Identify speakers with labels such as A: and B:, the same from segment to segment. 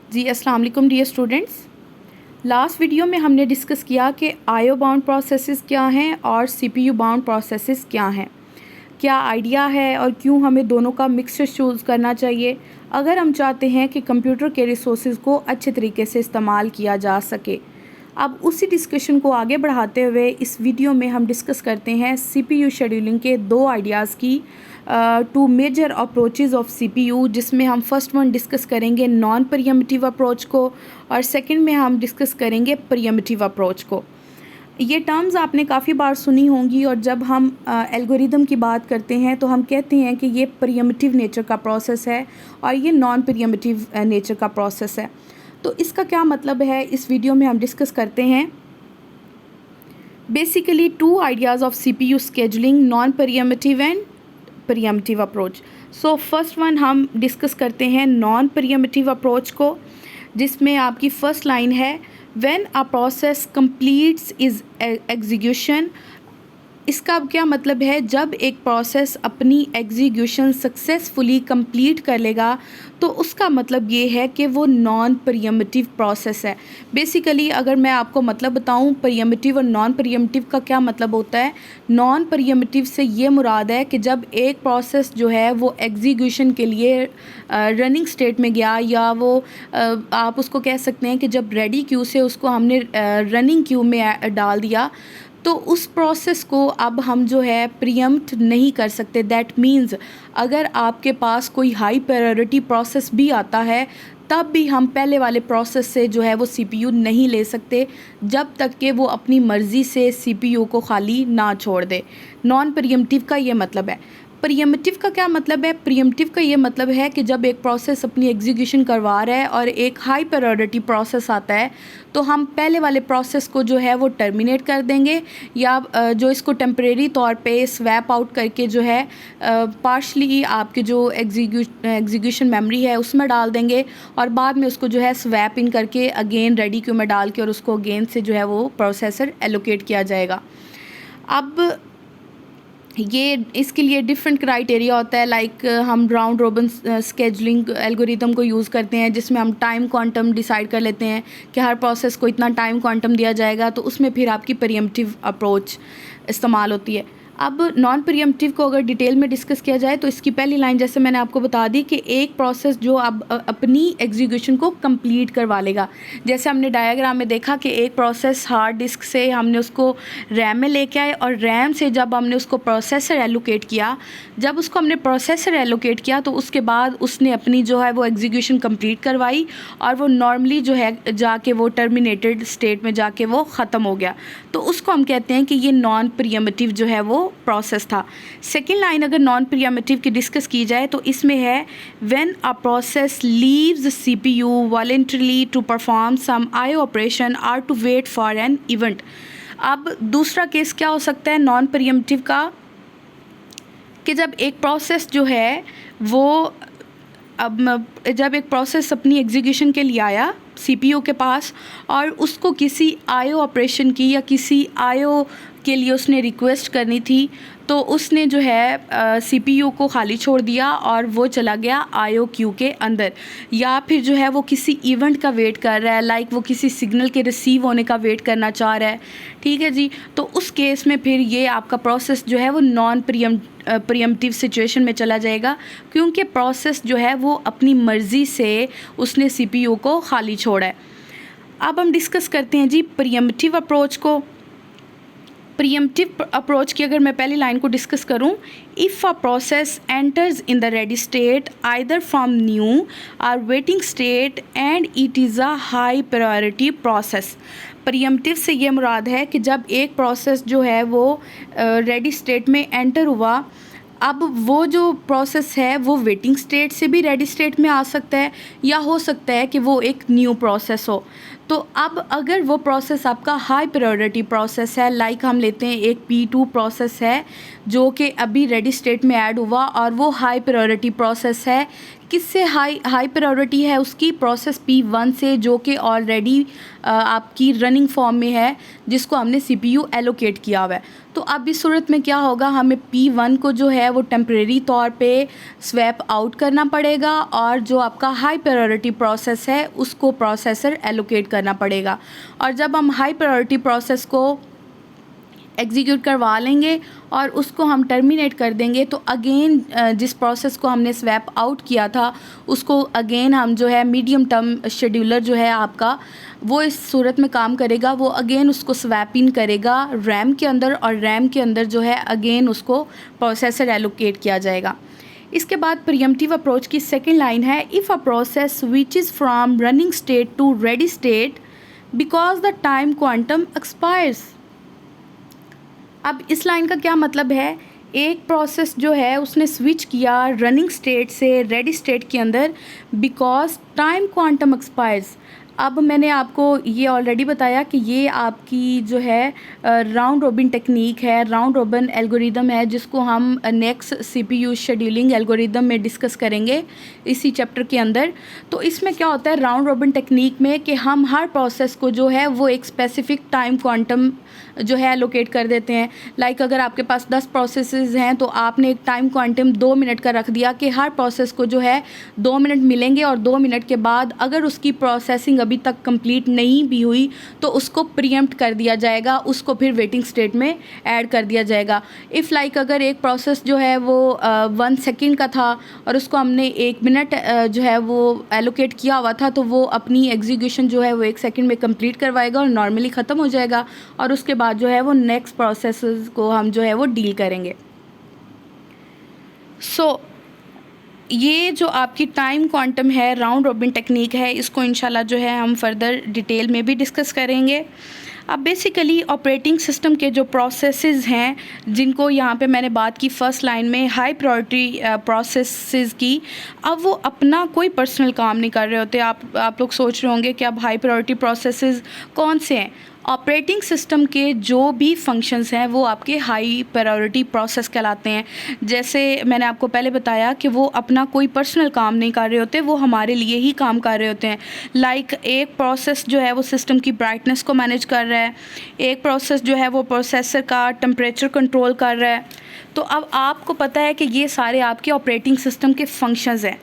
A: जी अस्सलाम वालेकुम dear students. Last video में हमने डिस्कस किया कि आईओ बाउंड प्रोसेसेस क्या हैं और सीपीयू बाउंड प्रोसेसेस क्या हैं, क्या आइडिया है और क्यों हमें दोनों का मिक्सचर चूज़ करना चाहिए अगर हम चाहते हैं कि कंप्यूटर के रिसोर्सेज को अच्छे तरीके से इस्तेमाल किया जा सके। अब उसी डिस्कशन को आगे बढ़ाते हुए इस वीडियो में हम डिस्कस करते हैं सीपीयू शेड्यूलिंग के दो आइडियाज़ की, two major approaches of CPU, जिसमें हम फर्स्ट वन डिस्कस करेंगे नॉन प्रीएम्प्टिव अप्रोच को और सेकंड में हम डिस्कस करेंगे प्रीएम्प्टिव अप्रोच को। ये टर्म्स आपने काफ़ी बार सुनी होंगी और जब हम एल्गोरिदम की बात करते हैं तो हम कहते हैं कि ये प्रीएम्प्टिव नेचर का प्रोसेस है और ये नॉन प्रीएम्प्टिव नेचर का प्रोसेस है। तो इसका क्या मतलब है, इस वीडियो में हम डिस्कस करते हैं। Basically two ideas of CPU scheduling, non preemptive and preemptive approach. So first one हम डिस्कस करते हैं नॉन प्रीएम्प्टिव अप्रोच को, जिसमें आपकी फर्स्ट लाइन है when a process completes is execution. इसका क्या मतलब है, जब एक प्रोसेस अपनी एग्जीक्यूशन सक्सेसफुली कंप्लीट कर लेगा तो उसका मतलब ये है कि वो नॉन प्रीएम्प्टिव प्रोसेस है। बेसिकली अगर मैं आपको मतलब बताऊं प्रीएम्प्टिव और नॉन प्रीएम्प्टिव का क्या मतलब होता है, नॉन प्रीएम्प्टिव से ये मुराद है कि जब एक प्रोसेस जो है वो एग्जीक्यूशन के लिए रनिंग स्टेट में गया, या वो आप उसको कह सकते हैं कि जब रेडी क्यू से उसको हमने रनिंग क्यू में डाल दिया, तो उस प्रोसेस को अब हम जो है प्रीएम्प्ट नहीं कर सकते। दैट मीन्स अगर आपके पास कोई हाई प्रायोरिटी प्रोसेस भी आता है तब भी हम पहले वाले प्रोसेस से जो है वो सीपीयू नहीं ले सकते जब तक कि वो अपनी मर्ज़ी से सीपीयू को खाली ना छोड़ दे। नॉन प्रीएम्प्टिव का ये मतलब है। प्रीएम्प्टिव का क्या मतलब है, प्रीएम्प्टिव का ये मतलब है कि जब एक प्रोसेस अपनी एग्जीक्यूशन करवा रहा है और एक हाई प्रायोरिटी प्रोसेस आता है तो हम पहले वाले प्रोसेस को जो है वो टर्मिनेट कर देंगे, या जो इसको टेम्परेरी तौर पे स्वैप आउट करके जो है पार्शली आपके जो एग्जीक्यूशन मेमोरी है उसमें डाल देंगे और बाद में उसको जो है स्वैप इन करके अगेन रेडी क्यू में डाल के और उसको अगेन से जो है वो प्रोसेसर एलोकेट किया जाएगा। अब ये इसके लिए डिफरेंट क्राइटेरिया होता है, लाइक हम राउंड रोबिन स्केजुलिंग एल्गोरिदम को यूज़ करते हैं जिसमें हम टाइम क्वांटम डिसाइड कर लेते हैं कि हर प्रोसेस को इतना टाइम क्वांटम दिया जाएगा, तो उसमें फिर आपकी प्रीएम्प्टिव अप्रोच इस्तेमाल होती है। अब नॉन प्रीएम्प्टिव को अगर डिटेल में डिस्कस किया जाए तो इसकी पहली लाइन जैसे मैंने आपको बता दी कि एक प्रोसेस जो अब अपनी एग्जीक्यूशन को कंप्लीट करवा लेगा। जैसे हमने डायग्राम में देखा कि एक प्रोसेस हार्ड डिस्क से हमने उसको रैम में लेके आए और रैम से जब हमने उसको प्रोसेसर एलोकेट किया, जब उसको हमने प्रोसेसर एलोकेट किया तो उसके बाद उसने अपनी जो है वो एग्जीक्यूशन कंप्लीट करवाई और वो नॉर्मली जो है जाके वो टर्मिनेटेड स्टेट में जाके वो ख़त्म हो गया, तो उसको हम कहते हैं कि ये नॉन प्रीएम्प्टिव जो है वो प्रोसेस था। सेकेंड लाइन अगर नॉन प्रीएम्प्टिव की डिस्कस की जाए तो इसमें है when a process leaves CPU voluntarily to perform some IO operation or to wait for an event. अब दूसरा केस क्या हो सकता है नॉन प्रीएम्प्टिव का, कि जब एक प्रोसेस जो है वो जब एक प्रोसेस अपनी एग्जीक्यूशन के लिए आया सीपीयू के पास और उसको किसी आईओ ऑपरेशन की या किसी आईओ के लिए उसने रिक्वेस्ट करनी थी, तो उसने जो है सीपीयू को खाली छोड़ दिया और वो चला गया आईओ क्यू के अंदर, या फिर जो है वो किसी इवेंट का वेट कर रहा है, लाइक वो किसी सिग्नल के रिसीव होने का वेट करना चाह रहा है। ठीक है जी, तो उस केस में फिर ये आपका प्रोसेस जो है वो नॉन प्रीएम्प्टिव सिचुएशन में चला जाएगा, क्योंकि प्रोसेस जो है वो अपनी मर्ज़ी से उसने सीपीयू को खाली छोड़ा है। अब हम डिस्कस करते हैं जी प्रीएम्प्टिव अप्रोच को। प्रीएम्प्टिव अप्रोच की अगर मैं पहली लाइन को डिस्कस करूं, if a process enters in the ready state either from new or waiting state and it is a high priority process. Preemptive से ये मुराद है कि जब एक प्रोसेस जो है वो रेडी स्टेट में एंटर हुआ, अब वो जो प्रोसेस है वो वेटिंग स्टेट से भी रेडी स्टेट में आ सकता है, या हो सकता है कि वो एक न्यू प्रोसेस हो। तो अब अगर वो प्रोसेस आपका हाई प्रायोरिटी प्रोसेस है, लाइक हम लेते हैं एक P2 प्रोसेस है जो कि अभी रेडी स्टेट में ऐड हुआ और वो हाई प्रायोरिटी प्रोसेस है किससे हाई प्रायोरिटी है उसकी, प्रोसेस P1 से, जो कि ऑलरेडी आपकी रनिंग फॉर्म में है, जिसको हमने CPU एलोकेट किया हुआ है। तो अब इस सूरत में क्या होगा, हमें P1 को जो है वो टेम्परेरी तौर पे स्वैप आउट करना पड़ेगा और जो आपका हाई प्रायोरिटी प्रोसेस है उसको प्रोसेसर एलोकेट करना पड़ेगा। और जब हम हाई प्रायोरिटी प्रोसेस को एग्जीक्यूट करवा लेंगे और उसको हम टर्मिनेट कर देंगे, तो अगेन जिस प्रोसेस को हमने स्वैप आउट किया था उसको अगेन हम जो है मीडियम टर्म शेड्यूलर जो है आपका, वो इस सूरत में काम करेगा। वो अगेन उसको स्वैप इन करेगा रैम के अंदर, और रैम के अंदर जो है अगेन उसको प्रोसेसर एलोकेट किया जाएगा। इसके बाद प्रीएम्प्टिव अप्रोच की सेकेंड लाइन है, if a process which is from running state to ready state because the time quantum expires. अब इस लाइन का क्या मतलब है, एक प्रोसेस जो है उसने स्विच किया रनिंग स्टेट से रेडी स्टेट के अंदर बिकॉज टाइम क्वांटम एक्सपायर्स। अब मैंने आपको ये ऑलरेडी बताया कि ये आपकी जो है राउंड रॉबिन टेक्निक है, राउंड रॉबिन एल्गोरिदम है, जिसको हम नेक्स्ट CPU शेड्यूलिंग एल्गोरिदम में डिस्कस करेंगे इसी चैप्टर के अंदर। तो इसमें क्या होता है राउंड रॉबिन टेक्निक में कि हम हर प्रोसेस को जो है वो एक स्पेसिफिक टाइम क्वांटम जो है एलोकेट कर देते हैं। लाइक अगर आपके पास 10 प्रोसेसेस हैं तो आपने एक टाइम क्वांटम 2 मिनट का रख दिया कि हर प्रोसेस को जो है 2 मिनट मिलेंगे, और 2 मिनट के बाद अगर उसकी प्रोसेसिंग अभी तक कंप्लीट नहीं भी हुई तो उसको प्रीएम्प्ट कर दिया जाएगा, उसको फिर वेटिंग स्टेट में ऐड कर दिया जाएगा। इफ़ लाइक अगर एक प्रोसेस जो है वो 1 सेकेंड का था और उसको हमने 1 मिनट जो है वो एलोकेट किया हुआ था, तो वो अपनी एग्जीक्यूशन जो है वो 1 सेकेंड में कंप्लीट करवाएगा और नॉर्मली ख़त्म हो जाएगा, और उसके बाद जो है वो नेक्स्ट प्रोसेस को हम जो है वो डील करेंगे। ये जो आपकी टाइम क्वांटम है, राउंड रॉबिन टेक्निक है, इसको इंशाल्लाह जो है हम फर्दर डिटेल में भी डिस्कस करेंगे। अब बेसिकली ऑपरेटिंग सिस्टम के जो प्रोसेसेस हैं, जिनको यहाँ पे मैंने बात की फर्स्ट लाइन में हाई प्रायोरिटी प्रोसेसेस की, अब वो अपना कोई पर्सनल काम नहीं कर रहे होते। आप लोग सोच रहे होंगे कि अब हाई प्रायोरिटी प्रोसेसेस कौन से हैं। ऑपरेटिंग सिस्टम के जो भी फंक्शंस हैं वो आपके हाई प्रायोरिटी प्रोसेस कहलाते हैं। जैसे मैंने आपको पहले बताया कि वो अपना कोई पर्सनल काम नहीं कर रहे होते, वो हमारे लिए ही काम कर रहे होते हैं। लाइक एक प्रोसेस जो है वो सिस्टम की ब्राइटनेस को मैनेज कर रहा है, एक प्रोसेस जो है वो प्रोसेसर का टेम्परेचर कंट्रोल कर रहा है। तो अब आपको पता है कि ये सारे आपके ऑपरेटिंग सिस्टम के फंक्शंस हैं।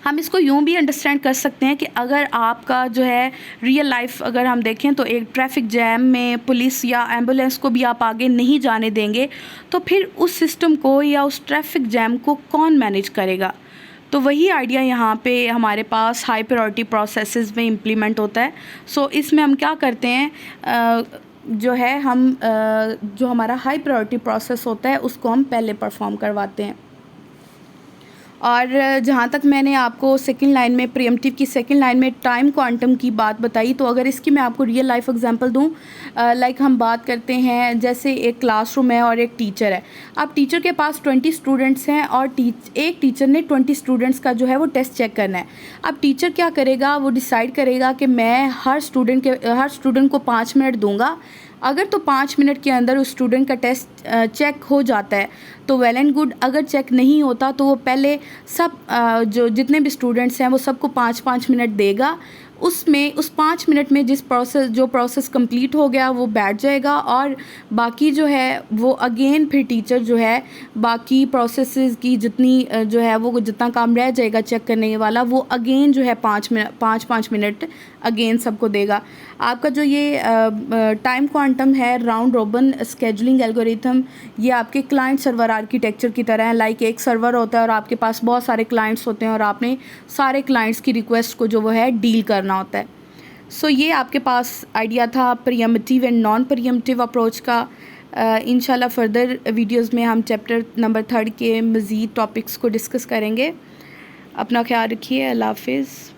A: हम इसको यूँ भी अंडरस्टैंड कर सकते हैं कि अगर आपका जो है रियल लाइफ अगर हम देखें तो एक ट्रैफिक जैम में पुलिस या एम्बुलेंस को भी आप आगे नहीं जाने देंगे, तो फिर उस सिस्टम को या उस ट्रैफिक जैम को कौन मैनेज करेगा। तो वही आइडिया यहाँ पे हमारे पास हाई प्रायोरिटी प्रोसेसेस में इम्प्लीमेंट होता है। इसमें हम क्या करते हैं, जो है हम जो हमारा हाई प्रायोरिटी प्रोसेस होता है उसको हम पहले परफॉर्म करवाते हैं। और जहाँ तक मैंने आपको सेकंड लाइन में प्रीएम्प्टिव की सेकंड लाइन में टाइम क्वांटम की बात बताई, तो अगर इसकी मैं आपको रियल लाइफ एग्जांपल दूँ, लाइक हम बात करते हैं जैसे एक क्लासरूम है और एक टीचर है। अब टीचर के पास 20 स्टूडेंट्स हैं और एक टीचर ने 20 स्टूडेंट्स का जो है वो टेस्ट चेक करना है। अब टीचर क्या करेगा, वो डिसाइड करेगा कि मैं हर स्टूडेंट को 5 मिनट दूँगा। अगर तो 5 मिनट के अंदर उस स्टूडेंट का टेस्ट चेक हो जाता है तो वेल एंड गुड, अगर चेक नहीं होता तो वो पहले सब जो जितने भी स्टूडेंट्स हैं वो सबको 5-5 मिनट देगा। उसमें उस 5 मिनट में जो प्रोसेस कंप्लीट हो गया वो बैठ जाएगा, और बाकी जो है वो अगेन फिर टीचर जो है बाकी प्रोसेसेस की जितनी जो है वो जितना काम रह जाएगा चेक करने वाला, वो अगेन जो है 5 मिनट अगेन सबको देगा। आपका जो ये टाइम क्वांटम है राउंड रॉबिन स्केजुलिंग एल्गोरिथम, ये आपके क्लाइंट सर्वर आर्किटेक्चर की तरह है। लाइक एक सर्वर होता है और आपके पास बहुत सारे क्लाइंट्स होते हैं और आपने सारे क्लाइंट्स की रिक्वेस्ट को जो वो है डील करना होता है। ये आपके पास आइडिया था pre-emptive and non preemptive approach का। इंशाल्लाह फर्दर वीडियोस में हम चैप्टर नंबर 3 के मज़ीद टॉपिक्स को डिस्कस करेंगे। अपना ख्याल रखिए। अल्लाह हाफिज़।